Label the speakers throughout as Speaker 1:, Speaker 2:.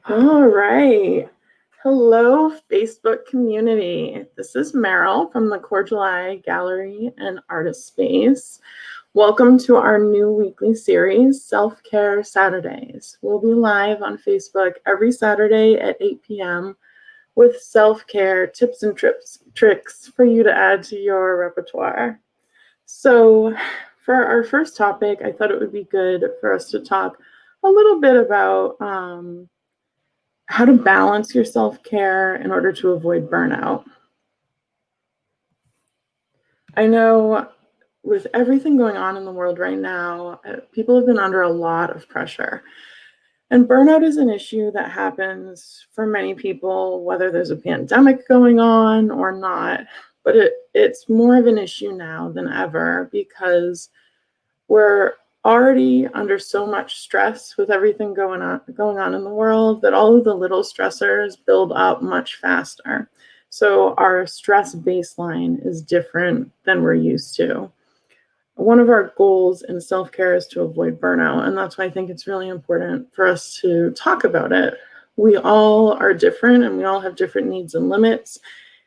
Speaker 1: All right. Hello, Facebook community. This is Merrill from the Cordial Eye Gallery and Artist Space. Welcome to our new weekly series, Self-Care Saturdays. We'll be live on Facebook every Saturday at 8 p.m. with self-care tips and tricks for you to add to your repertoire. So for our first topic, I thought it would be good for us to talk a little bit about how to balance your self-care in order to avoid burnout. I know with everything going on in the world right now, people have been under a lot of pressure. And burnout is an issue that happens for many people, whether there's a pandemic going on or not. But it's more of an issue now than ever because we're already under so much stress with everything going on in the world that all of the little stressors build up much faster. So our stress baseline is different than we're used to. One of our goals in self-care is to avoid burnout, and that's why I think it's really important for us to talk about it. We all are different and we all have different needs and limits.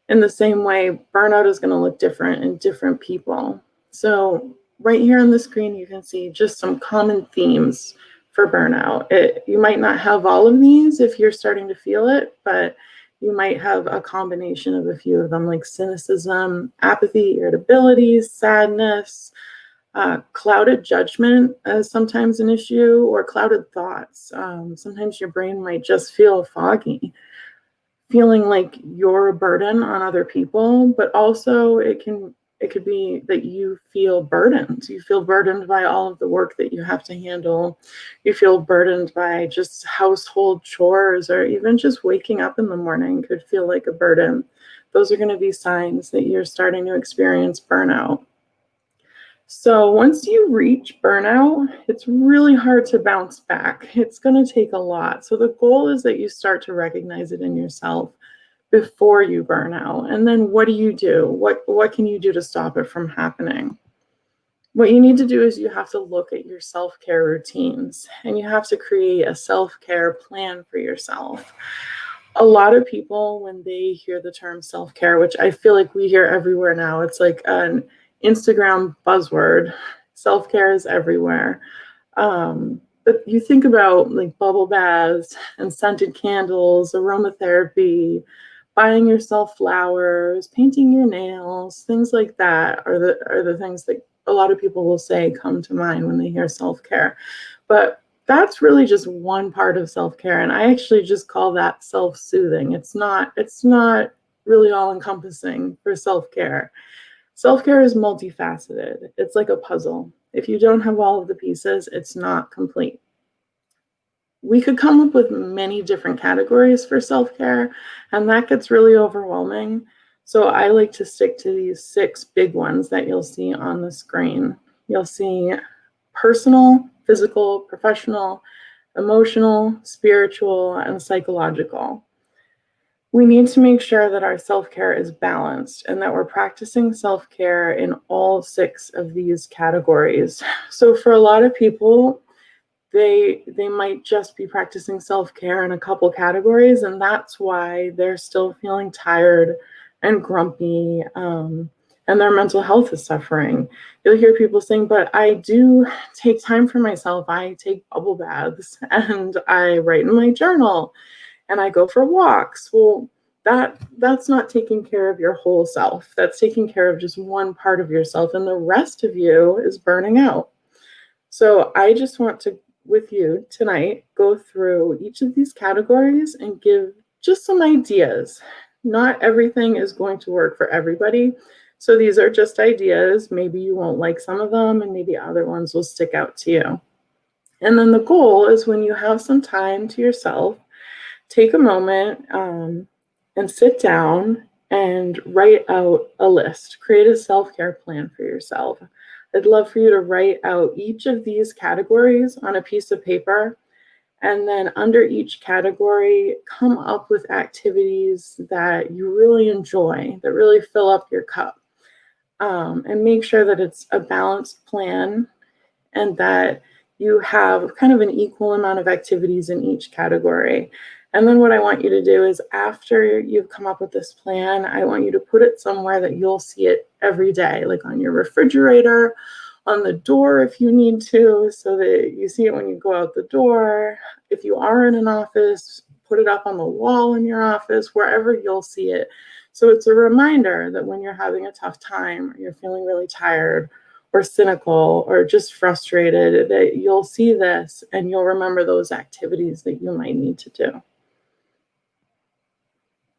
Speaker 1: In the same way, burnout is going to look different in different people. So right here on the screen, you can see just some common themes for burnout. You might not have all of these if you're starting to feel it, but you might have a combination of a few of them, like cynicism, apathy, irritability, sadness, clouded judgment as sometimes an issue, or clouded thoughts. Sometimes your brain might just feel foggy, feeling like you're a burden on other people, but also it could be that you feel burdened. You feel burdened by all of the work that you have to handle. You feel burdened by just household chores, or even just waking up in the morning could feel like a burden. Those are going to be signs that you're starting to experience burnout. So once you reach burnout, it's really hard to bounce back. It's going to take a lot. So the goal is that you start to recognize it in yourself before you burn out. And then what do? What can you do to stop it from happening? What you need to do is you have to look at your self-care routines, and you have to create a self-care plan for yourself. A lot of people, when they hear the term self-care, which I feel like we hear everywhere now, it's like an Instagram buzzword. Self-care is everywhere. But you think about like bubble baths and scented candles, aromatherapy, buying yourself flowers, painting your nails, things like that are the things that a lot of people will say come to mind when they hear self-care. But that's really just one part of self-care, and I actually just call that self-soothing. It's not really all-encompassing for self-care. Self-care is multifaceted. It's like a puzzle. If you don't have all of the pieces, it's not complete. We could come up with many different categories for self-care, and that gets really overwhelming. So I like to stick to these 6 big ones that you'll see on the screen. You'll see personal, physical, professional, emotional, spiritual, and psychological. We need to make sure that our self-care is balanced and that we're practicing self-care in all 6 of these categories. So for a lot of people, they might just be practicing self-care in a couple categories, and that's why they're still feeling tired and grumpy, and their mental health is suffering. You'll hear people saying, but I do take time for myself. I take bubble baths, and I write in my journal, and I go for walks. Well, that's not taking care of your whole self. That's taking care of just one part of yourself, and the rest of you is burning out. So I just want to, with you tonight, go through each of these categories and give just some ideas. Not everything is going to work for everybody. So these are just ideas. Maybe you won't like some of them, and maybe other ones will stick out to you. And then the goal is, when you have some time to yourself, take a moment and sit down and write out a list. Create a self-care plan for yourself. I'd love for you to write out each of these categories on a piece of paper, and then under each category, come up with activities that you really enjoy, that really fill up your cup. And make sure that it's a balanced plan and that you have kind of an equal amount of activities in each category. And then what I want you to do is, after you've come up with this plan, I want you to put it somewhere that you'll see it every day, like on your refrigerator, on the door if you need to, so that you see it when you go out the door. If you are in an office, put it up on the wall in your office, wherever you'll see it. So it's a reminder that when you're having a tough time, or you're feeling really tired or cynical or just frustrated, that you'll see this and you'll remember those activities that you might need to do.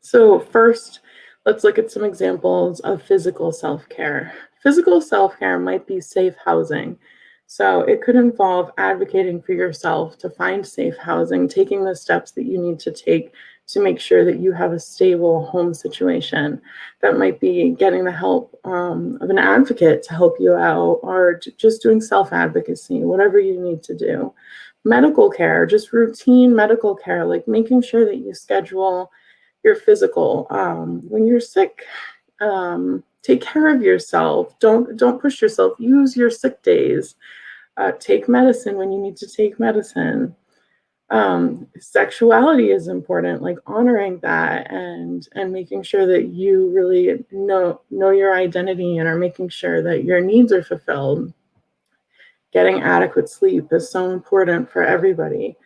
Speaker 1: So first, let's look at some examples of physical self-care. Physical self-care might be safe housing. So it could involve advocating for yourself to find safe housing, taking the steps that you need to take to make sure that you have a stable home situation. That might be getting the help of an advocate to help you out, or just doing self-advocacy, whatever you need to do. Medical care, just routine medical care, like making sure that you schedule your physical. When you're sick, take care of yourself. Don't push yourself. Use your sick days. Take medicine when you need to take medicine. Sexuality is important, like honoring that and making sure that you really know your identity and are making sure that your needs are fulfilled. Getting adequate sleep is so important for everybody.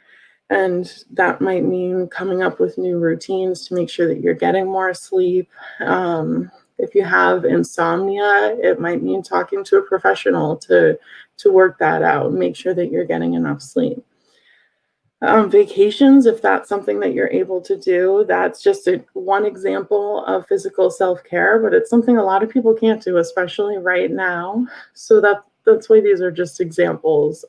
Speaker 1: And that might mean coming up with new routines to make sure that you're getting more sleep. If you have insomnia, it might mean talking to a professional to work that out, make sure that you're getting enough sleep. Vacations, if that's something that you're able to do, that's just one example of physical self-care, but it's something a lot of people can't do, especially right now. So that's why these are just examples.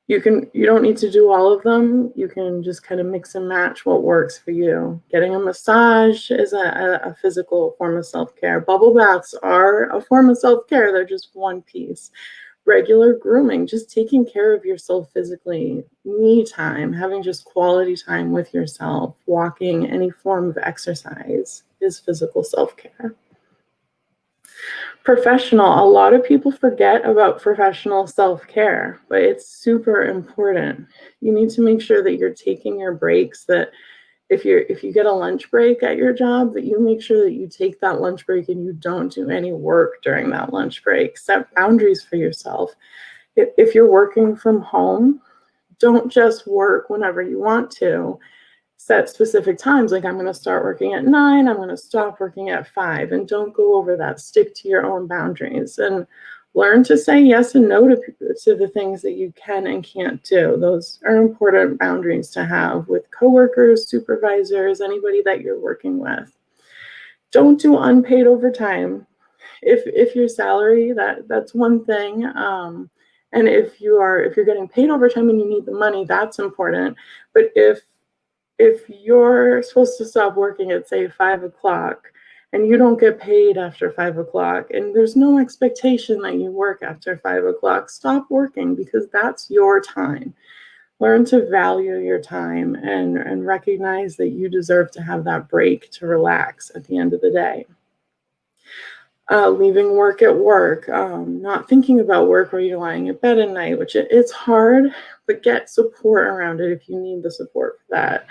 Speaker 1: You don't need to do all of them. You can just kind of mix and match what works for you. Getting a massage is a physical form of self-care. Bubble baths are a form of self-care. They're just one piece. Regular grooming, just taking care of yourself physically. Me time, having just quality time with yourself. Walking, any form of exercise is physical self-care. Professional, a lot of people forget about professional self-care, but it's super important. You need to make sure that you're taking your breaks, that if you get a lunch break at your job, that you make sure that you take that lunch break and you don't do any work during that lunch break. Set boundaries for yourself. If you're working from home, don't just work whenever you want to. Set specific times, like I'm going to start working at 9, I'm going to stop working at 5, and don't go over that. Stick to your own boundaries and learn to say yes and no to the things that you can and can't do. Those are important boundaries to have with coworkers, supervisors, anybody that you're working with. Don't do unpaid overtime. If your salary, that's one thing. And if you're getting paid overtime and you need the money, that's important. But if you're supposed to stop working at, say, 5 o'clock, and you don't get paid after 5 o'clock, and there's no expectation that you work after 5 o'clock, stop working, because that's your time. Learn to value your time and recognize that you deserve to have that break to relax at the end of the day. Leaving work at work, not thinking about work while you're lying in bed at night, which it's hard, but get support around it if you need the support for that.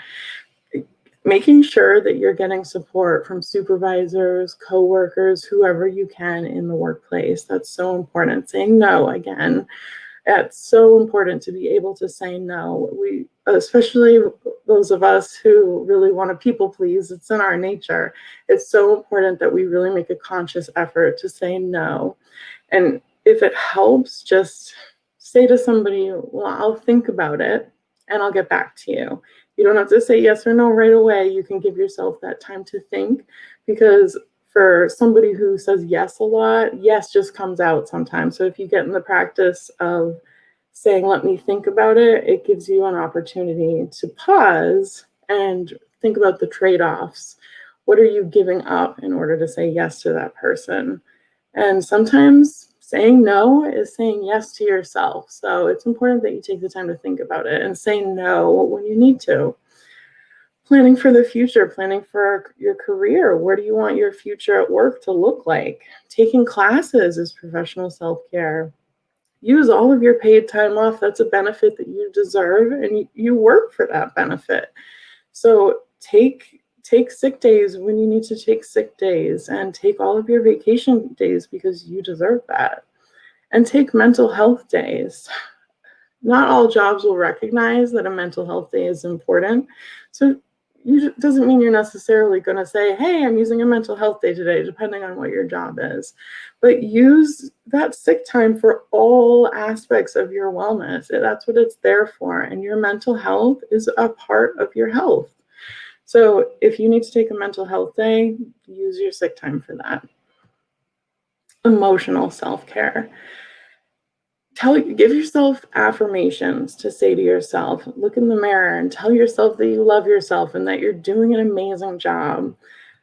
Speaker 1: Making sure that you're getting support from supervisors, coworkers, whoever you can in the workplace. That's so important. Saying no, again, it's so important to be able to say no. We, especially those of us who really want to people please, it's in our nature. It's so important that we really make a conscious effort to say no. And if it helps, just say to somebody, well, I'll think about it and I'll get back to you. You don't have to say yes or no right away. You can give yourself that time to think, because for somebody who says yes a lot, yes just comes out sometimes. So if you get in the practice of saying, let me think about it, it gives you an opportunity to pause and think about the trade-offs. What are you giving up in order to say yes to that person? And sometimes saying no is saying yes to yourself. So it's important that you take the time to think about it and say no when you need to. Planning for the future, planning for your career. Where do you want your future at work to look like? Taking classes is professional self-care. Use all of your paid time off. That's a benefit that you deserve, and you work for that benefit. So take sick days when you need to take sick days, and take all of your vacation days because you deserve that. And take mental health days. Not all jobs will recognize that a mental health day is important. So doesn't mean you're necessarily going to say, hey, I'm using a mental health day today, depending on what your job is. But use that sick time for all aspects of your wellness. That's what it's there for. And your mental health is a part of your health. So if you need to take a mental health day, use your sick time for that. Emotional self-care. Give yourself affirmations to say to yourself. Look in the mirror and tell yourself that you love yourself and that you're doing an amazing job.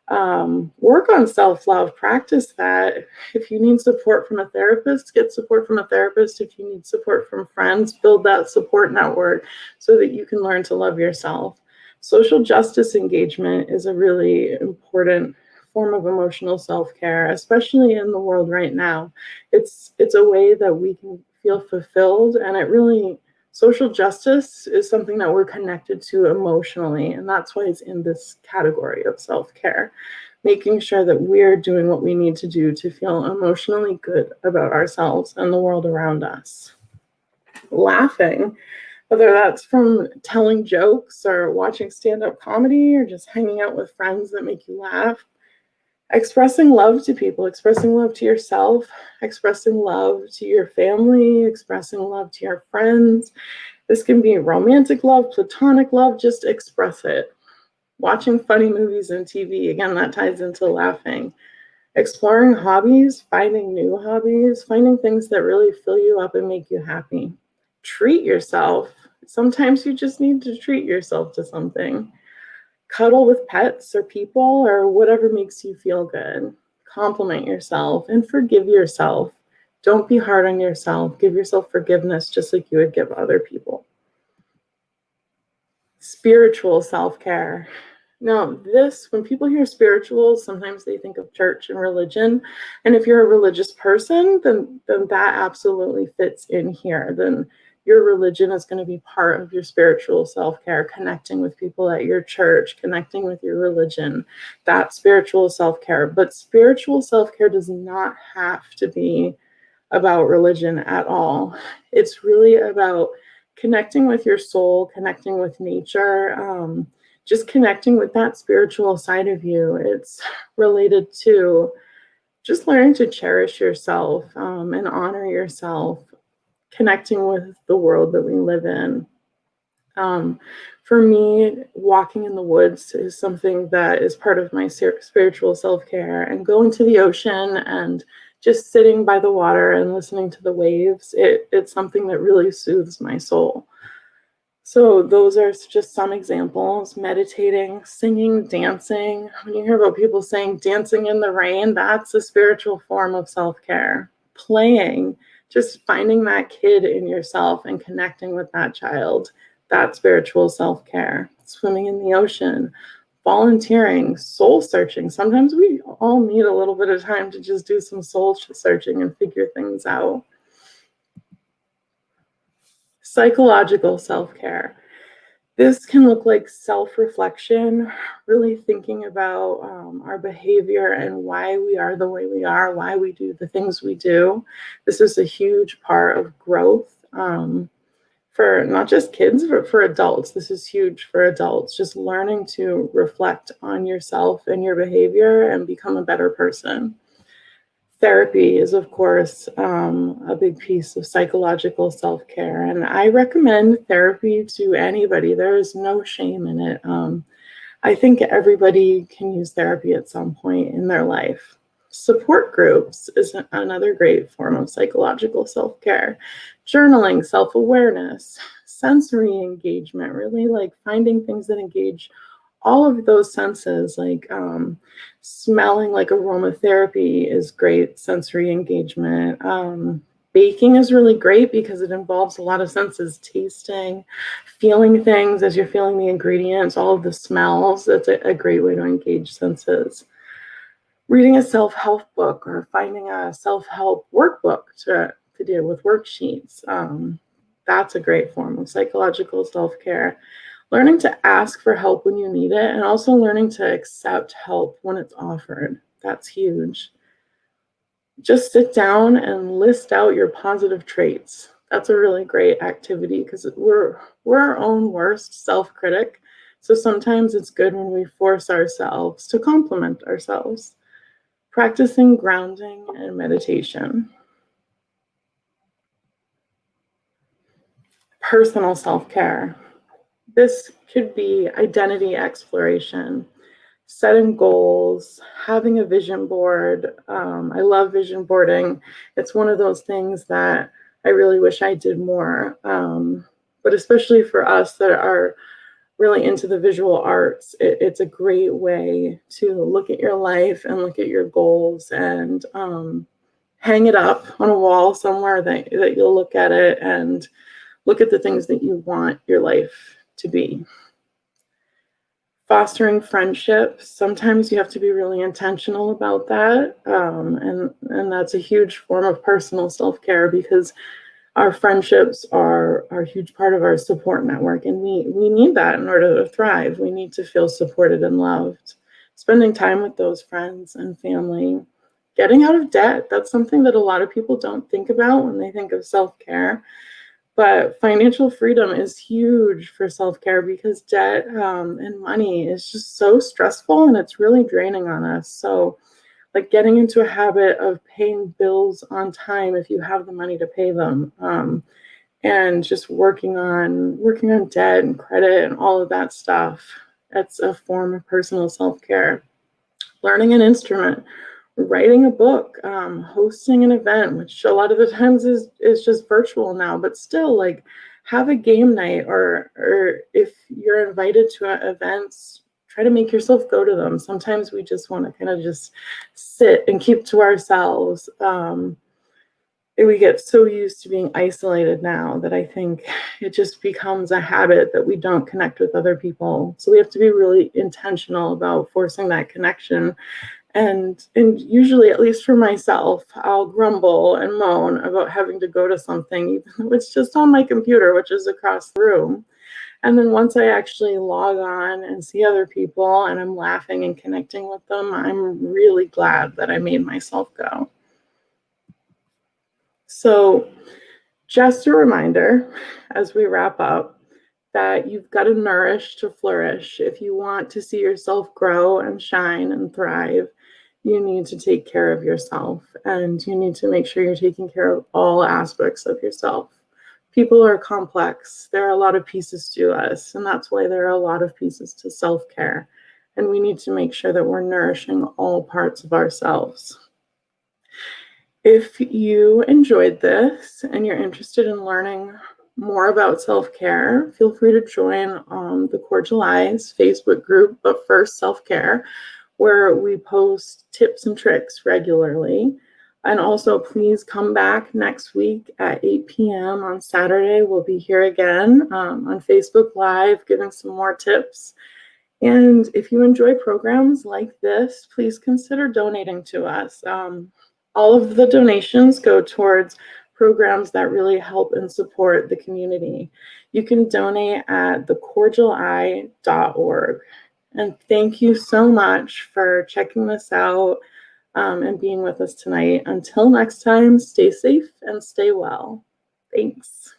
Speaker 1: Work on self-love, practice that. If you need support from a therapist, get support from a therapist. If you need support from friends, build that support network so that you can learn to love yourself. Social justice engagement is a really important form of emotional self-care, especially in the world right now. It's a way that we can feel fulfilled, and social justice is something that we're connected to emotionally, and that's why it's in this category of self-care, making sure that we're doing what we need to do to feel emotionally good about ourselves and the world around us. Laughing, whether that's from telling jokes or watching stand-up comedy or just hanging out with friends that make you laugh. Expressing love to people, expressing love to yourself, expressing love to your family, expressing love to your friends. This can be romantic love, platonic love, just express it. Watching funny movies and TV, again, that ties into laughing. Exploring hobbies, finding new hobbies, finding things that really fill you up and make you happy. Treat yourself. Sometimes you just need to treat yourself to something. Cuddle with pets or people or whatever makes you feel good. Compliment yourself and forgive yourself. Don't be hard on yourself. Give yourself forgiveness just like you would give other people. Spiritual self-care. Now, when people hear spiritual, sometimes they think of church and religion. And if you're a religious person, then that absolutely fits in here. Then your religion is going to be part of your spiritual self-care, connecting with people at your church, connecting with your religion. That's spiritual self-care. But spiritual self-care does not have to be about religion at all. It's really about connecting with your soul, connecting with nature, just connecting with that spiritual side of you. It's related to just learning to cherish yourself and honor yourself, connecting with the world that we live in. For me, walking in the woods is something that is part of my spiritual self-care, and going to the ocean and just sitting by the water and listening to the waves, it's something that really soothes my soul. So those are just some examples. Meditating, singing, dancing. When you hear about people saying dancing in the rain, that's a spiritual form of self-care. Playing, just finding that kid in yourself and connecting with that child, that's spiritual self-care. Swimming in the ocean, volunteering, soul searching. Sometimes we all need a little bit of time to just do some soul searching and figure things out. Psychological self-care. This can look like self-reflection, really thinking about our behavior and why we are the way we are, why we do the things we do. This is a huge part of growth for not just kids, but for adults. This is huge for adults, just learning to reflect on yourself and your behavior and become a better person. Therapy is, of course, a big piece of psychological self-care, and I recommend therapy to anybody. There is no shame in it. I think everybody can use therapy at some point in their life. Support groups is another great form of psychological self-care. Journaling, self-awareness, sensory engagement, really like finding things that engage all of those senses, like smelling, like aromatherapy is great sensory engagement. Baking is really great because it involves a lot of senses, tasting, feeling things as you're feeling the ingredients, all of the smells. That's a great way to engage senses. Reading a self-help book or finding a self-help workbook to deal with worksheets. That's a great form of psychological self-care. Learning to ask for help when you need it, and also learning to accept help when it's offered. That's huge. Just sit down and list out your positive traits. That's a really great activity because we're our own worst self-critic. So sometimes it's good when we force ourselves to compliment ourselves. Practicing grounding and meditation. Personal self-care. This could be identity exploration, setting goals, having a vision board. I love vision boarding. It's one of those things that I really wish I did more. But especially for us that are really into the visual arts, it's a great way to look at your life and look at your goals and hang it up on a wall somewhere that you'll look at it and look at the things that you want your life to be. Fostering friendships. Sometimes you have to be really intentional about that. And that's a huge form of personal self-care because our friendships are a huge part of our support network. And we need that in order to thrive. We need to feel supported and loved. Spending time with those friends and family. Getting out of debt. That's something that a lot of people don't think about when they think of self-care. But financial freedom is huge for self-care because debt and money is just so stressful and it's really draining on us. So like getting into a habit of paying bills on time if you have the money to pay them, and just working on debt and credit and all of that stuff. That's a form of personal self-care. Learning an instrument, writing a book, hosting an event, which a lot of the times is just virtual now, but still like have a game night or if you're invited to events, try to make yourself go to them. Sometimes we just want to kind of just sit and keep to ourselves. We get so used to being isolated now that I think it just becomes a habit that we don't connect with other people. So we have to be really intentional about forcing that connection. And usually, at least for myself, I'll grumble and moan about having to go to something, even though it's just on my computer, which is across the room. And then once I actually log on and see other people and I'm laughing and connecting with them, I'm really glad that I made myself go. So just a reminder as we wrap up that you've got to nourish to flourish. If you want to see yourself grow and shine and thrive, you need to take care of yourself and you need to make sure you're taking care of all aspects of yourself. People are complex. There are a lot of pieces to us, and that's why there are a lot of pieces to self-care. And we need to make sure that we're nourishing all parts of ourselves. If you enjoyed this and you're interested in learning more about self-care, feel free to join the Cordial Eyes Facebook group, But First Self-Care, where we post tips and tricks regularly. And also, please come back next week at 8 p.m. on Saturday. We'll be here again on Facebook Live, giving some more tips. And if you enjoy programs like this, please consider donating to us. All of the donations go towards programs that really help and support the community. You can donate at thecordialeye.org. And thank you so much for checking this out and being with us tonight. Until next time, stay safe and stay well. Thanks.